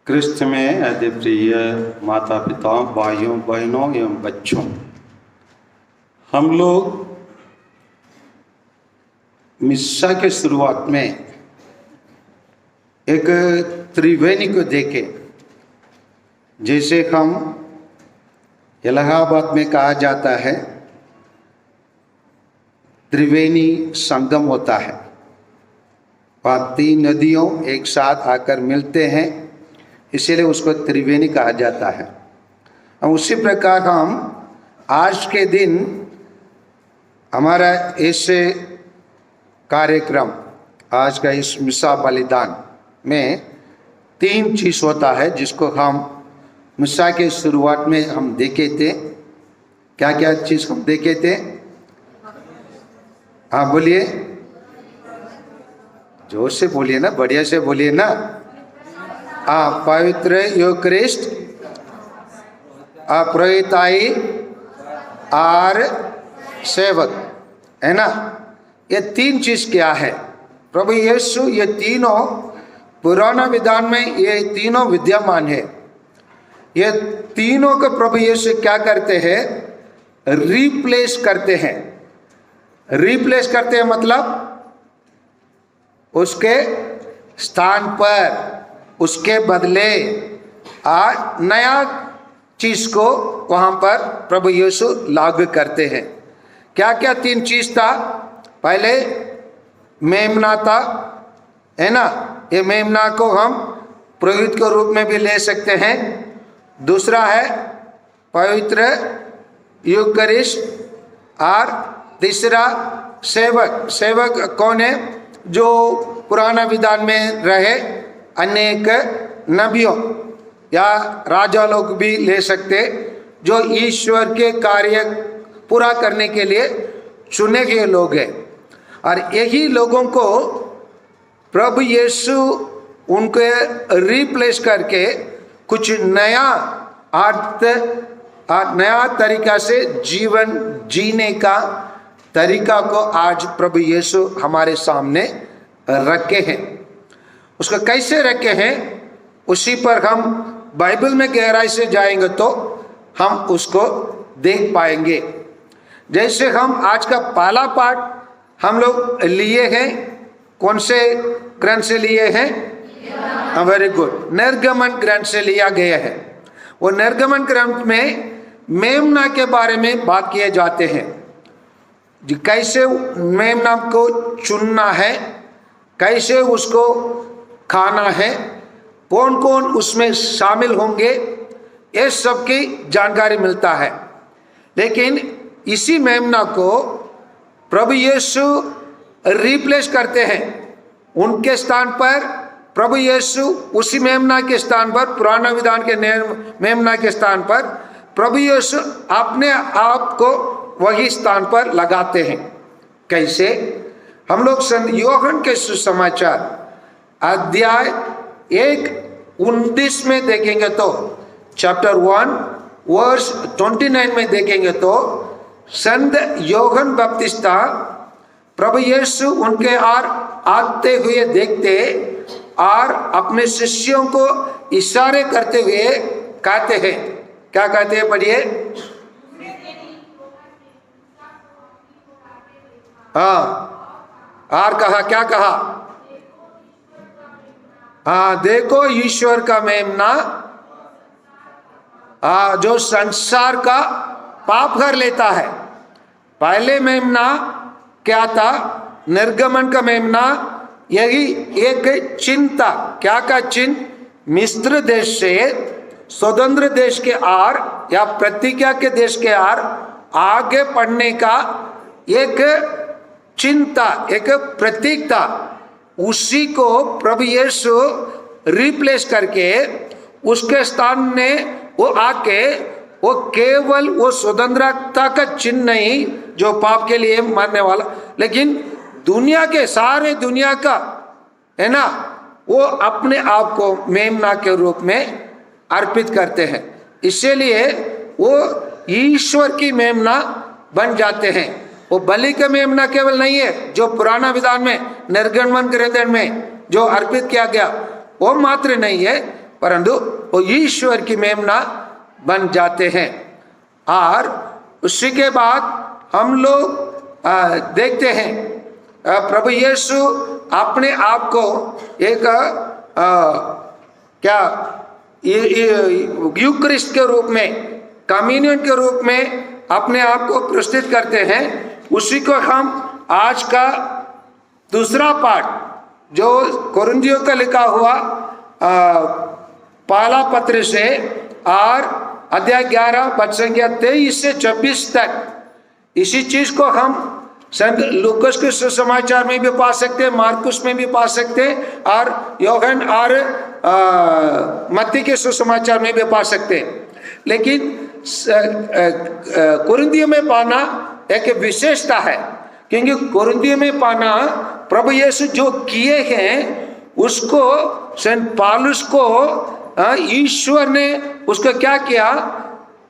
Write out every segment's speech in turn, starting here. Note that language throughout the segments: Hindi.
क्रिस्त में अति प्रिय माता पिता, भाइयों बहनों एवं बच्चों, हम लोग मिस्सा के शुरुआत में एक त्रिवेणी को देखे। जैसे हम इलाहाबाद में कहा जाता है त्रिवेणी संगम होता है, वहाँ तीन नदियों एक साथ आकर मिलते हैं, इसीलिए उसको त्रिवेणी कहा जाता है। और उसी प्रकार हम आज के दिन हमारा इस कार्यक्रम, आज का इस मिस्सा बलिदान में तीन चीज़ होता है जिसको हम मिस्सा के शुरुआत में हम देखे थे। क्या क्या चीज़ हम देखे थे? हाँ बोलिए, जोर से बोलिए ना, बढ़िया से बोलिए ना। पवित्र यूकरिस्ट, पुरोहिताई और सेवक, है ना। ये तीन चीज क्या है? प्रभु यीशु ये तीनों पुराना विधान में ये तीनों विद्यमान है। ये तीनों को प्रभु यीशु क्या करते हैं? रिप्लेस करते हैं। रिप्लेस करते हैं मतलब उसके स्थान पर, उसके बदले नया चीज को वहां पर प्रभु यीशु लागू करते हैं। क्या क्या तीन चीज था? पहले मेमना था, है ना। ये मेमना को हम पुरोहित के रूप में भी ले सकते हैं। दूसरा है पवित्र यूकरिस्ट और तीसरा सेवक। सेवक कौन है? जो पुराना विधान में रहे अनेक नबियों या राजा लोग भी ले सकते, जो ईश्वर के कार्य पूरा करने के लिए चुने गए लोग हैं। और यही लोगों को प्रभु यीशु उनके रिप्लेस करके कुछ नया अर्थ और नया तरीका से जीवन जीने का तरीका को आज प्रभु यीशु हमारे सामने रखे हैं। उसको कैसे रखे हैं उसी पर हम बाइबल में गहराई से जाएंगे तो हम उसको देख पाएंगे। जैसे हम आज का पहला पाठ हम लोग लिए हैं, कौन से ग्रंथ से लिए हैं? वेरी गुड, निर्गमन ग्रंथ से लिया गया है। वो निर्गमन ग्रंथ में मेमना के बारे में बात किए जाते हैं, कैसे मेमना को चुनना है, कैसे उसको खाना है, कौन कौन उसमें शामिल होंगे, ये सब की जानकारी मिलता है। लेकिन इसी मेमना को प्रभु यीशु रिप्लेस करते हैं। उनके स्थान पर प्रभु यीशु, उसी मेमना के स्थान पर, पुराना विधान के मेमना के स्थान पर प्रभु यीशु अपने आप को वही स्थान पर लगाते हैं। कैसे? हम लोग संत यूहन्ना के सुसमाचार अध्याय 1:29 में देखेंगे तो, चैप्टर 1 वर्स 29 में देखेंगे तो संत यूहन्ना बपतिस्ता प्रभु यीशु उनके आते हुए देखते और अपने शिष्यों को इशारे करते हुए कहते हैं। क्या कहते हैं? पढ़िए। हाँ, और कहा, क्या कहा? हाँ, देखो ईश्वर का मेमना जो संसार का पाप कर लेता है। पहले मेमना क्या था? निर्गमन का मेमना यही एक चिन्ह था। क्या का चिन्ह? मिस्र देश से स्वतंत्र देश के आर या प्रतिज्ञा के देश के आर आगे बढ़ने का एक चिन्ह था, एक प्रतीक था। उसी को प्रभु यीशु रिप्लेस करके उसके स्थान में वो आके वो केवल वो स्वतंत्रता का चिन्ह नहीं जो पाप के लिए मरने वाला, लेकिन दुनिया के सारे दुनिया का, है ना, वो अपने आप को मेमना के रूप में अर्पित करते हैं। इसीलिए वो ईश्वर की मेमना बन जाते हैं। वो बलि का मेमना केवल नहीं है जो पुराना विधान में निर्गमन ग्रंथ में जो अर्पित किया गया, वो मात्र नहीं है, परंतु वो ईश्वर की मेमना बन जाते हैं। और उसी के बाद हम लोग देखते हैं प्रभु यीशु अपने आप को एक क्या यूक्रिस्ट के रूप में, कम्युनियन के रूप में अपने आप को प्रस्तुत करते हैं। उसी को हम आज का दूसरा पाठ जो कोरिन्थियों का लिखा हुआ पहला पत्र से और अध्याय 11 पद संख्या 23 से 26 तक, इसी चीज को हम संत लूकस के सुसमाचार में भी पा सकते हैं, मार्कुस में भी पा सकते हैं और योहन और मत्ती के सुसमाचार में भी पा सकते हैं। लेकिन कोरिन्थियों में पाना एक विशेषता है, क्योंकि कोरिन्थियों में पाना प्रभु यीशु जो किए हैं उसको संत पौलुस को ईश्वर ने उसको क्या किया,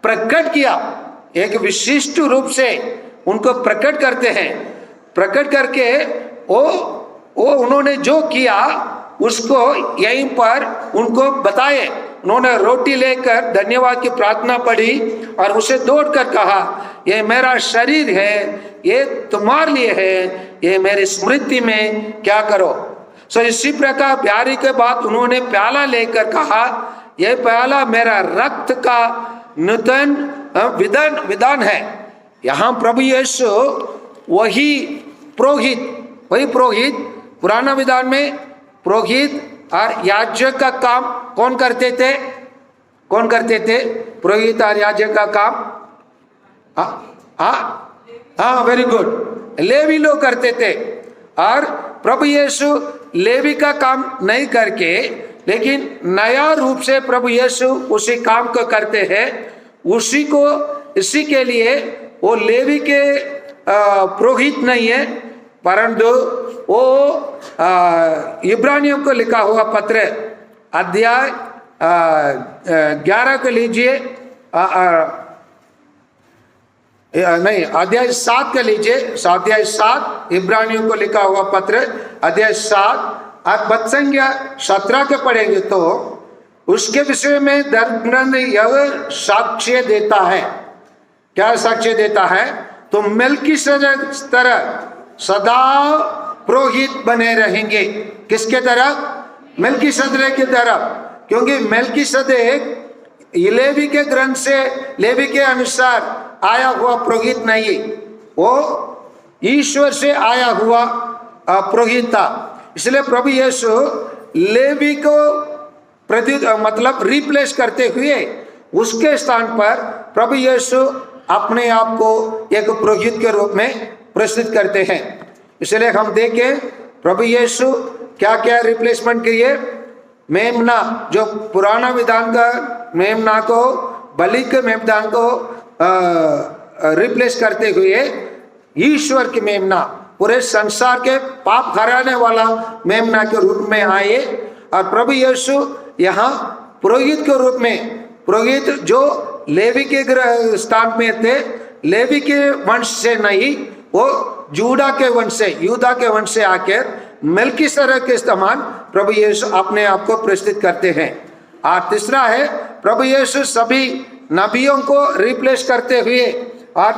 प्रकट किया। एक विशिष्ट रूप से उनको प्रकट करते हैं। प्रकट करके वो उन्होंने जो किया उसको यहीं पर उनको बताए। उन्होंने रोटी लेकर धन्यवाद की प्रार्थना पढ़ी और उसे दौड़कर कहा, ये मेरा शरीर है, ये तुम्हारे लिए है, ये मेरी स्मृति में क्या करो। सो इसी प्रकार प्यारी के बाद उन्होंने प्याला लेकर कहा, यह प्याला मेरा रक्त का नूतन विधान है। यहाँ प्रभु यीशु वही पुरोहित, पुराना विधान में पुरोहित और याजक का काम कौन करते थे? पुरोहित और याजक का काम हाँ वेरी गुड, लेवी लोग करते थे। और प्रभु यीशु लेवी का काम नहीं करके, लेकिन नया रूप से प्रभु यीशु उसी काम को करते हैं। इसी के लिए वो लेवी के पुरोहित नहीं है, परंतु वो इब्रानियों को लिखा हुआ पत्र अध्याय 11 को लीजिए, नहीं अध्याय 7 का लीजिए, अध्याय 7 इब्रानियों को लिखा हुआ पत्र अध्याय 7 और पद संख्या 17 के पढ़ेंगे तो उसके विषय में धर्मग्रंथ यह साक्ष्य देता है। क्या साक्ष्य देता है? तो मेल्कीसेदेक तरह सदा पुरोहित बने रहेंगे। किसके तरफ? मेल्कीसेदेक की तरफ, क्योंकि मेल्कीसेदेक लेवी के ग्रंथ से, लेवी के अनुसार आया हुआ पुरोहित नहीं, वो ईश्वर से आया हुआ पुरोहित था। इसलिए प्रभु यीशु लेवी को मतलब रिप्लेस करते हुए उसके स्थान पर प्रभु यीशु अपने आप को एक पुरोहित के रूप में प्रस्तुत करते हैं। इसलिए हम देखें प्रभु यीशु क्या क्या रिप्लेसमेंट किए। मेमना, जो पुराना विधान का मेमना को, बलि के मेमना को रिप्लेस करते हुए ईश्वर की मेमना, पूरे संसार के पाप हराने वाला मेमना के रूप में आए। और प्रभु यीशु यहाँ पुरोहित के रूप में, पुरोहित जो लेवी के स्थान में थे, लेवी के वंश से नहीं, वो यूदा के वंश से आकर मेल्कीसेदेक के समान प्रभु यीशु अपने आप को प्रस्तुत करते हैं। और तीसरा है प्रभु यीशु सभी नबियों को रिप्लेस करते हुए और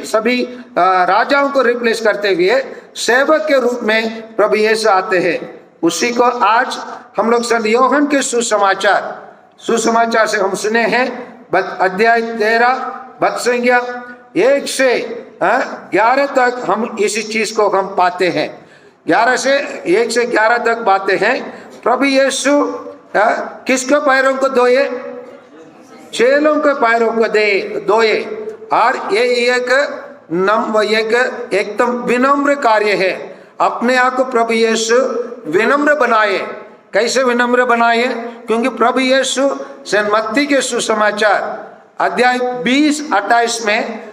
सभी राजाओं को रिप्लेस करते हुए सेवक के रूप में प्रभु यीशु आते हैं। उसी को आज हम लोग संत योहन के सुसमाचार से हम सुने हैं। अध्याय 13 पद संख्या 1 से 11 तक हम इसी चीज को हम पाते हैं। 1 से 11 तक पाते हैं। प्रभु यीशु किसके पैरों को धोए? चेलों के पैरों को धोए। और ये एकदम विनम्र कार्य है। अपने आप को प्रभु यीशु विनम्र बनाए। कैसे विनम्र बनाए? क्योंकि प्रभु यीशु संत मत्ती के सुसमाचार अध्याय 20-28 में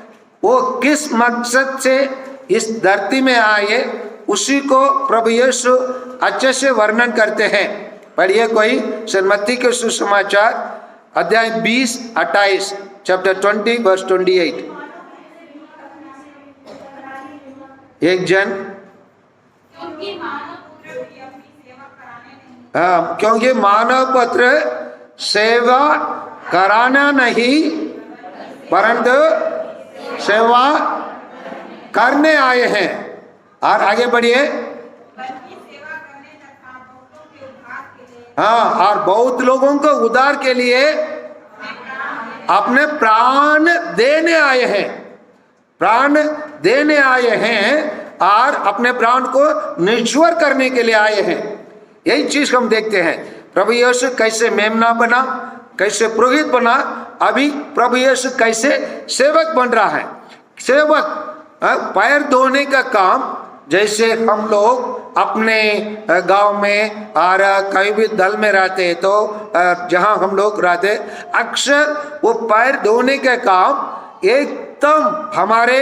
वो किस मकसद से इस धरती में आए, उसी को प्रभु यीशु अच्छे से वर्णन करते हैं। पढ़िए कोई संत मत्ती के सुसमाचार अध्याय 20-28, चैप्टर 20 वर्स 28। एक जन क्योंकि मानव पुत्र सेवा कराना नहीं परंतु सेवा करने आए हैं। और आगे बढ़िए। हाँ, और बहुत लोगों को उद्धार के लिए अपने प्राण देने आए हैं, प्राण देने आए हैं और अपने प्राण को निश्वर करने के लिए आए हैं। यही चीज हम देखते हैं। प्रभु यीशु कैसे मेमना बना, कैसे पुरोहित बना, अभी प्रभु यीशु कैसे सेवक बन रहा है। सेवक पैर धोने का काम, जैसे हम लोग अपने गांव में और कहीं भी दल में रहते हैं तो जहां हम लोग रहते अक्सर वो पैर धोने का काम एकदम हमारे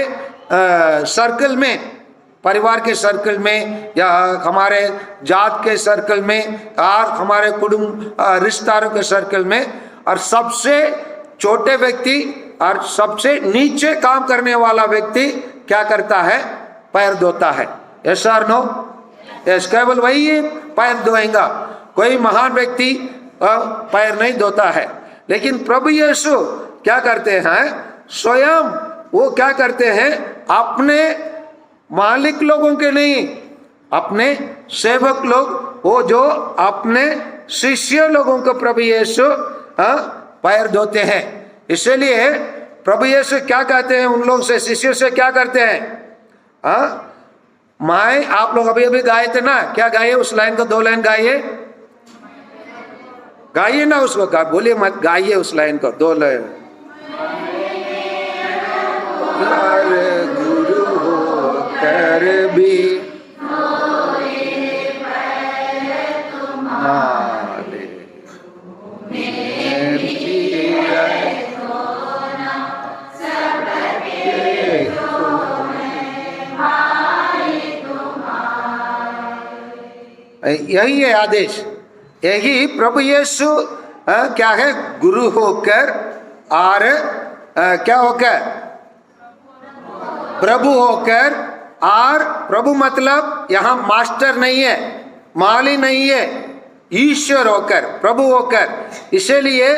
सर्कल में, परिवार के सर्कल में या हमारे जात के सर्कल में और हमारे कुटुंब रिश्तेदारों के सर्कल में, और सबसे छोटे व्यक्ति और सबसे नीचे काम करने वाला व्यक्ति क्या करता है? पैर धोता है। यस और नो? यस, केवल वही पैर धोएगा, कोई महान व्यक्ति पैर नहीं धोता है। लेकिन प्रभु यीशु क्या करते हैं? स्वयं वो क्या करते हैं? अपने मालिक लोगों के नहीं, अपने सेवक लोग, वो जो अपने शिष्य लोगों को प्रभु यीशु पैर धोते हैं। इसलिए प्रभु यीशु क्या कहते हैं उन लोग से, शिष्यों से क्या करते हैं? माए, आप लोग अभी अभी गाए थे ना, क्या गाइए उस लाइन को, 2 लाइन गाइए, गाइए ना उसको, बोलिए मत, गाइए उस लाइन को 2 लाइन। गुरु हो कर भी यही है आदेश, यही प्रभु यीशु क्या है? गुरु होकर और क्या होकर? प्रभु होकर। और प्रभु मतलब यहाँ मास्टर नहीं है, माली नहीं है, ईश्वर होकर, प्रभु होकर। इसलिए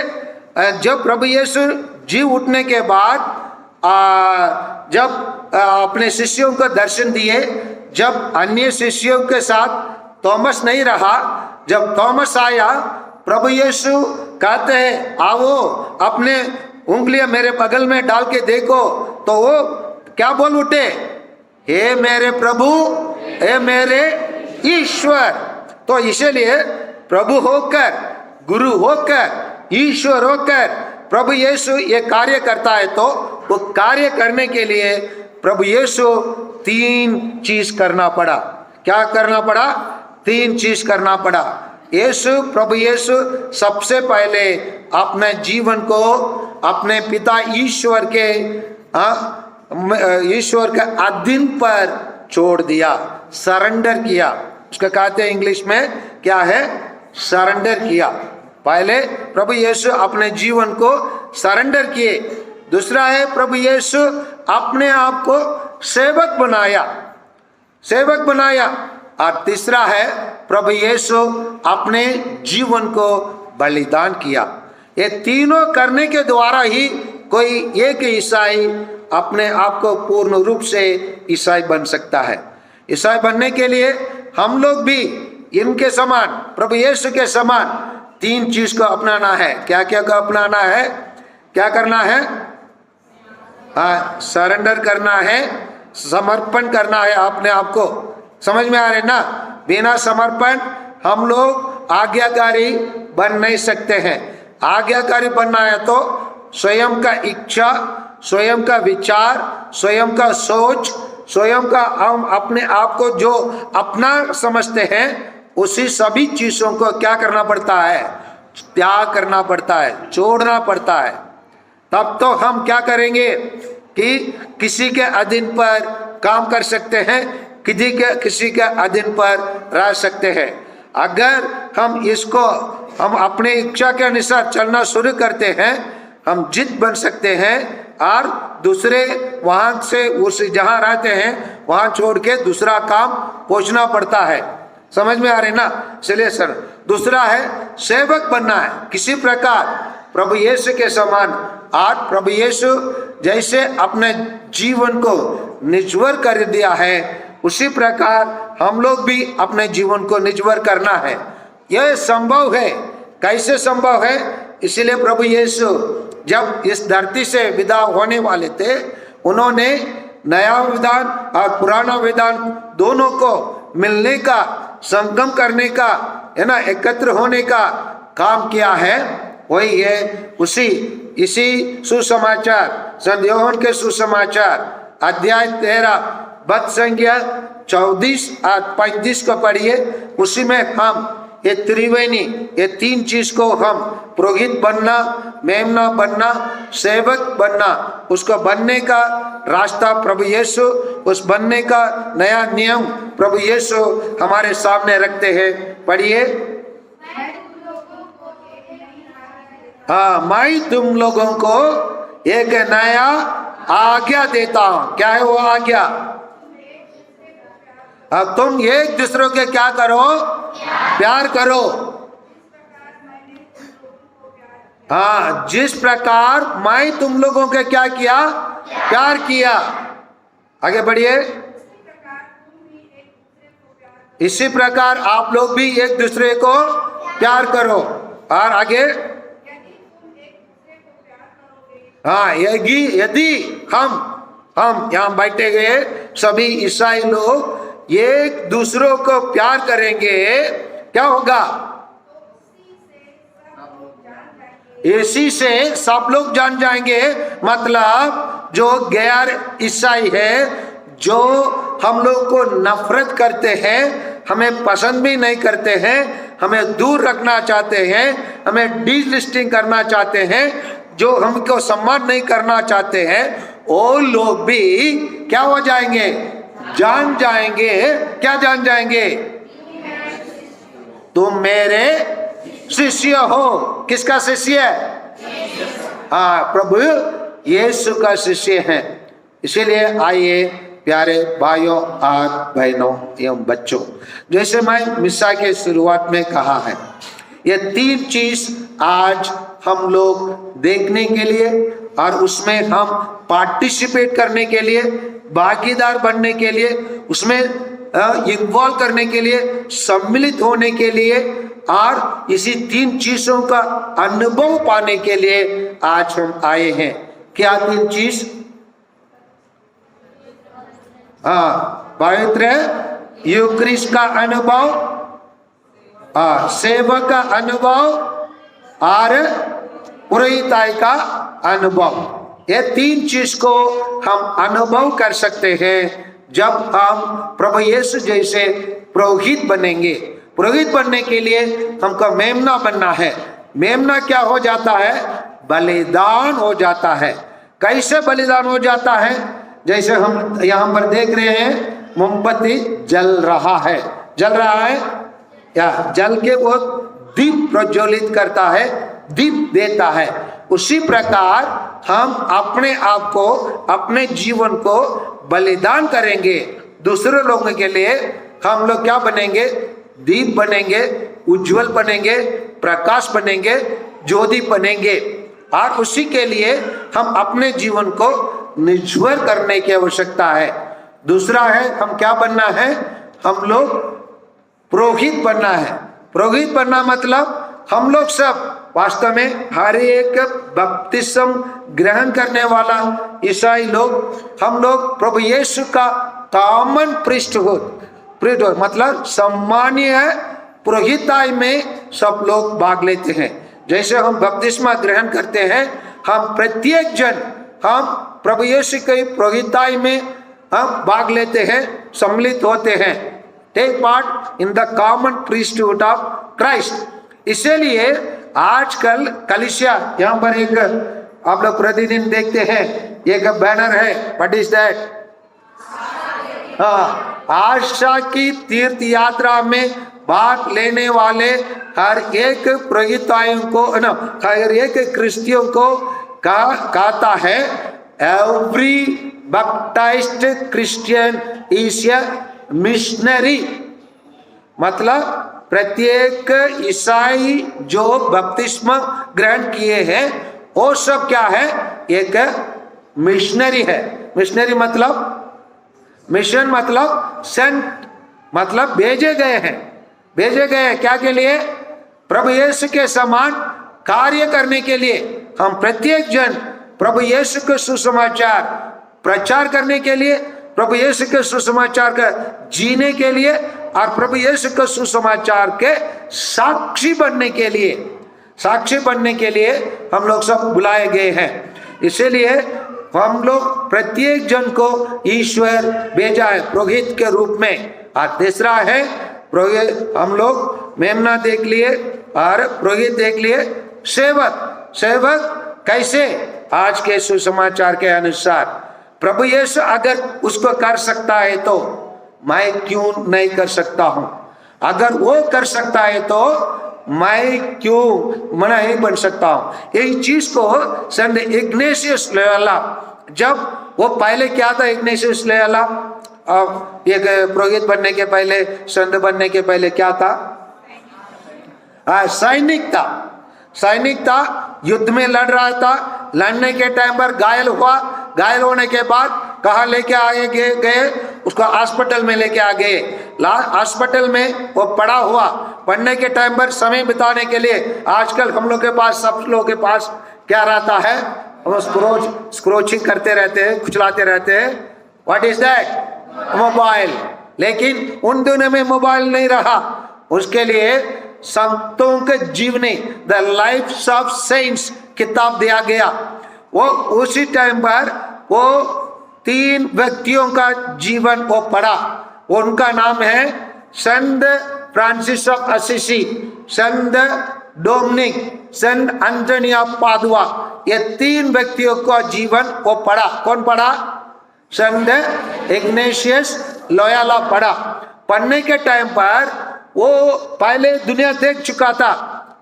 जब प्रभु यीशु जी उठने के बाद जब अपने शिष्यों को दर्शन दिए, जब अन्य शिष्यों के साथ थॉमस नहीं रहा, जब थॉमस आया, प्रभु यीशु कहते हैं आओ अपने उंगलियां मेरे बगल में डाल के देखो, तो वो क्या बोल उठे? हे मेरे प्रभु, हे मेरे ईश्वर। तो इसलिए प्रभु होकर, गुरु होकर, ईश्वर होकर प्रभु यीशु ये कार्य करता है, तो वो कार्य करने के लिए प्रभु यीशु 3 चीज करना पड़ा। क्या करना पड़ा? 3 चीज करना पड़ा। प्रभु यीशु सबसे पहले अपने जीवन को अपने पिता ईश्वर के अधीन पर छोड़ दिया, सरेंडर किया। उसका कहते हैं इंग्लिश में क्या है? सरेंडर किया। पहले प्रभु यीशु अपने जीवन को सरेंडर किए। दूसरा है प्रभु यीशु अपने आप को सेवक बनाया, सेवक बनाया। और तीसरा है प्रभु यीशु अपने जीवन को बलिदान किया। ये तीनों करने के द्वारा ही कोई एक ईसाई अपने आप को पूर्ण रूप से ईसाई बन सकता है। ईसाई बनने के लिए हम लोग भी इनके समान, प्रभु यीशु के समान 3 चीज को अपनाना है। क्या क्या को अपनाना है? क्या करना है? सरेंडर करना है, समर्पण करना है अपने आप को। समझ में आ रहे ना? बिना समर्पण हम लोग आज्ञाकारी बन नहीं सकते हैं। आज्ञाकारी बनना है तो स्वयं का इच्छा, स्वयं का विचार, स्वयं का सोच, स्वयं का हम अपने आप को जो अपना समझते हैं, उसी सभी चीजों को क्या करना पड़ता है? त्याग करना पड़ता है, छोड़ना पड़ता है। तब तो हम क्या करेंगे कि किसी के अधीन पर काम कर सकते हैं, किसी के अधीन पर रह सकते हैं। अगर हम अपने इच्छा के अनुसार चलना शुरू करते हैं, हम जिद बन सकते हैं और दूसरे वहां से उस जहां रहते हैं वहां छोड़ के दूसरा काम पहुंचना पड़ता है। समझ में आ रहे ना? चलिए सर, दूसरा है सेवक बनना है। किसी प्रकार प्रभु यीशु के समान, आज प्रभु यीशु जैसे अपने जीवन को निछावर कर दिया है, उसी प्रकार हम लोग भी अपने जीवन को निछावर करना है। यह संभव है। कैसे संभव है? इसीलिए प्रभु यीशु जब इस धरती से विदा होने वाले थे, उन्होंने नया विधान और पुराना विधान दोनों को मिलने का, संगम करने का, है ना, एकत्र होने का काम किया है। वही है इसी सुसमाचार, संत यूहन्ना के सुसमाचार अध्याय 13 पद संख्या 34 और 35 को पढ़िए। उसी में हम ये त्रिवेणी, ये तीन चीज को हम पुरोहित बनना, मेमना बनना, सेवक बनना, उसको बनने का रास्ता प्रभु यीशु, उस बनने का नया नियम प्रभु यीशु हमारे सामने रखते हैं। पढ़िए। हाँ, मैं तुम लोगों को एक नया आज्ञा देता हूं। क्या है वो आज्ञा? अब तुम एक दूसरों के क्या करो? प्यार करो। हाँ, जिस प्रकार मैं तुम लोगों के क्या किया? प्यार किया। आगे बढ़िए। इसी प्रकार आप लोग भी एक दूसरे को प्यार करो। और आगे, हाँ, यदि हम यहाँ बैठे गए सभी ईसाई लोग एक दूसरों को प्यार करेंगे, क्या होगा? इसी से सब लोग जान जाएंगे। मतलब जो गैर ईसाई है, जो हम लोग को नफरत करते हैं, हमें पसंद भी नहीं करते हैं, हमें दूर रखना चाहते हैं, हमें डिलिस्टिंग करना चाहते हैं, जो हमको सम्मान नहीं करना चाहते हैं, वो लोग भी क्या हो जाएंगे? जान जाएंगे। क्या जान जाएंगे? तुम मेरे शिष्य हो। किसका शिष्य? हाँ, प्रभु यीशु का शिष्य हैं। इसीलिए आइए प्यारे भाइयों और बहनों एवं बच्चों, जैसे मैं मिसा के शुरुआत में कहा है, ये तीन चीज आज हम लोग देखने के लिए और उसमें हम पार्टिसिपेट करने के लिए, भागीदार बनने के लिए, उसमें इन्वॉल्व करने के लिए, सम्मिलित होने के लिए और इसी तीन चीजों का अनुभव पाने के लिए आज हम आए हैं। क्या तीन चीज? हाँ, पवित्र यूक्रिस्ट का अनुभव, सेवक का अनुभव और पुरोहिताई का अनुभव। ये तीन चीज को हम अनुभव कर सकते हैं जब हम प्रभु यीशु जैसे पुरोहित बनेंगे। पुरोहित बनने के लिए हमको मेमना बनना है। मेमना क्या हो जाता है? बलिदान हो जाता है। कैसे बलिदान हो जाता है? जैसे हम यहाँ पर देख रहे हैं, मोमबत्ती जल रहा है, जल रहा है, या जल के वो दीप प्रज्वलित करता है, दीप देता है। उसी प्रकार हम अपने आप को, अपने जीवन को बलिदान करेंगे दूसरे लोगों के लिए। हम लोग क्या बनेंगे? दीप बनेंगे, उज्जवल बनेंगे, प्रकाश बनेंगे, ज्योति बनेंगे। और उसी के लिए हम अपने जीवन को निछावर करने की आवश्यकता है। दूसरा है, हम क्या बनना है? हम लोग पुरोहित बनना है। पुरोहित बनना मतलब हम लोग सब वास्तव में हर एक बपतिस्म ग्रहण करने वाला ईसाई लोग, हम लोग प्रभु यीशु का कॉमन प्रीस्टहुड मतलब सम्मानीय पुरोहिताई में सब लोग भाग लेते हैं। जैसे हम बपतिस्मा ग्रहण करते हैं, हम प्रत्येक जन हम प्रभु यीशु की पुरोहिताई में हम भाग लेते हैं, सम्मिलित होते हैं। Take part in the common priesthood of Christ. इसलिए आजकल कलीसिया, यहाँ पर एक आप लोग प्रतिदिन देखते हैं, एक बैनर है, व्हाट इज दैट? हाँ, आशा की तीर्थ यात्रा में भाग लेने वाले हर एक पुरोहिताइयों को, हर एक क्रिस्टियों को कहता है, every baptised Christian is a missionary. मतलब प्रत्येक ईसाई जो बपतिस्मा ग्रहण किए हैं वो सब क्या है, एक मिशनरी है। मिशनरी मतलब, मिशन मतलब सेंट, मतलब भेजे गए हैं। भेजे गए हैं क्या के लिए? प्रभु यीशु के समान कार्य करने के लिए। हम प्रत्येक जन प्रभु यीशु के सुसमाचार प्रचार करने के लिए, प्रभु यीशु के सुसमाचार का जीने के लिए और प्रभु यीशु के सुसमाचार के साक्षी बनने के लिए, साक्षी बनने के लिए हम लोग सब बुलाए गए हैं। इसीलिए हम लोग प्रत्येक जन को ईश्वर भेजा है पुरोहित के रूप में। और तीसरा है पुरोहित, हम लोग मेमना देख लिए और पुरोहित देख लिए। सेवक, सेवक कैसे? आज के सुसमाचार के अनुसार प्रभु यीशु अगर उसको कर सकता है तो मैं क्यों नहीं कर सकता हूं? अगर वो कर सकता है तो मैं क्यों मना नहीं बन सकता हूं? यही चीज को संत इग्नेशियस लोयोला, जब वो पहले क्या था इग्नेशियस लोयोला, एक पुरोहित बनने के पहले, संत बनने के पहले क्या था? सैनिक था। सैनिक था, युद्ध में लड़ रहा था। लड़ने के टाइम पर घायल हुआ। घायल होने के बाद कहाँ लेके आए गए? उसको हॉस्पिटल में लेके आ गए। हॉस्पिटल में वो पड़ा हुआ। पढ़ने के टाइम पर समय बिताने के लिए आजकल हम लोग के पास, सब लोग के पास क्या रहता है? हम स्क्रोचिंग करते रहते हैं, कुचलाते रहते हैं। What is that? मोबाइल। लेकिन उन दिनों में मोबाइल नहीं रहा। उसके लिए संतों के जीवनी, द लाइफ ऑफ सेंट्स किताब दिया गया। वो उसी टाइम पर वो 3 व्यक्तियों का जीवन वो पढ़ा। उनका नाम है संत Francis of Assisi, Sant Dominic, Sant Antony of Padua. ये 3 व्यक्तियों का जीवन वो पढ़ा। कौन पढ़ा? संत इग्नेशियस लोयोला पढ़ा। पढ़ने के टाइम पर वो पहले दुनिया देख चुका था,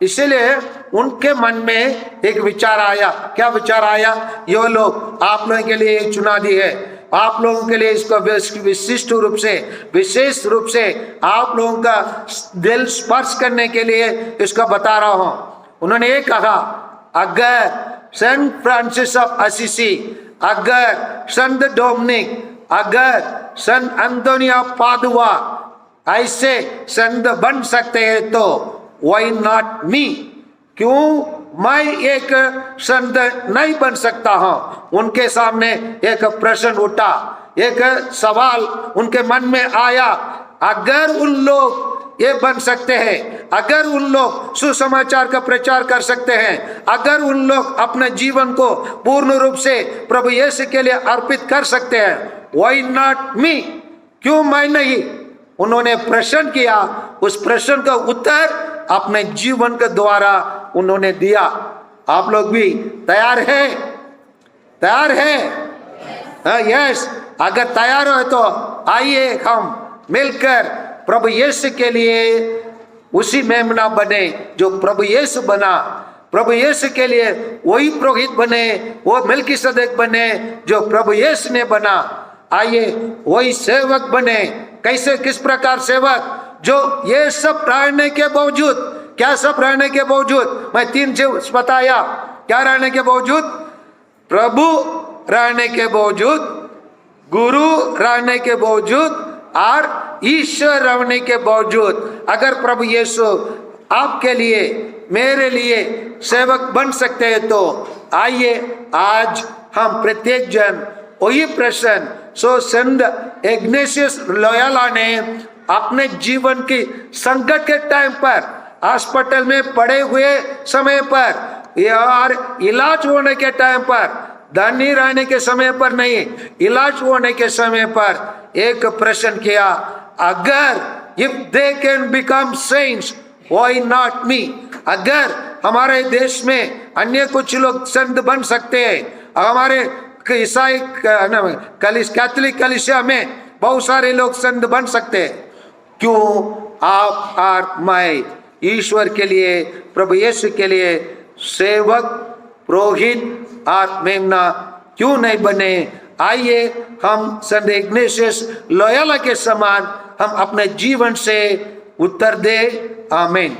इसलिए उनके मन में एक विचार आया। क्या विचार आया? ये लोग आप लोगों के लिए चुना दी है, आप लोगों के लिए इसको विशिष्ट रूप से, विशेष रूप से आप लोगों का दिल स्पर्श करने के लिए इसको बता रहा हूं। उन्होंने ये कहा, अगर सेंट फ्रांसिस ऑफ असिसी, अगर संत डोमिनिक, अगर संत एंटोनी ऑफ पादुआ ऐसे संत बन सकते हैं तो वाई नॉट मी? क्यों मैं एक संत नहीं बन सकता हूं? उनके सामने एक प्रश्न उठा, एक सवाल उनके मन में आया। अगर उन लोग ये बन सकते हैं, अगर उन लोग सुसमाचार का प्रचार कर सकते हैं, अगर उन लोग अपने जीवन को पूर्ण रूप से प्रभु यीशु के लिए अर्पित कर सकते हैं, व्हाई नॉट मी? क्यों मैं नहीं? उन्होंने प्रश्न किया। उस प्रश्न का उत्तर अपने जीवन के द्वारा उन्होंने दिया। आप लोग भी तैयार हैं? तैयार हैं? यस। अगर तैयार हो तो आइए हम मिलकर प्रभु यीशु के लिए उसी मेमना बने जो प्रभु यीशु बना। प्रभु यीशु के लिए वही पुरोहित बने, वो मेल्कीसेदेक बने जो प्रभु यीशु ने बना। आइए वही सेवक बने। कैसे, किस प्रकार सेवक? जो ये सब रहने के बावजूद, क्या सब रहने के बावजूद? मैं 3 चीज बताया। क्या रहने के बावजूद? प्रभु रहने के बावजूद, गुरु रहने के बावजूद और ईश्वर रहने के बावजूद। अगर प्रभु यीशु आपके लिए, मेरे लिए सेवक बन सकते हैं तो आइए आज हम प्रत्येक जन वही प्रश्न, सो संत इग्नेशियस लोयोला ने अपने जीवन की संकट के टाइम पर, हॉस्पिटल में पड़े हुए समय पर, यार इलाज होने के टाइम पर, धनी रहने के समय पर नहीं, इलाज होने के समय पर एक प्रश्न किया, अगर if they can become saints why not me? अगर हमारे देश में अन्य कुछ लोग संत बन सकते हैं, हमारे ईसाई कैथोलिक कलीसिया में बहुत सारे लोग संत बन सकते हैं, क्यों आप और मैं ईश्वर के लिए, प्रभु यीशु के लिए सेवक, पुरोहित और मेमना क्यों नहीं बने? आइए हम संत इग्नेशियस लोयोला के समान हम अपने जीवन से उत्तर दे, आमीन।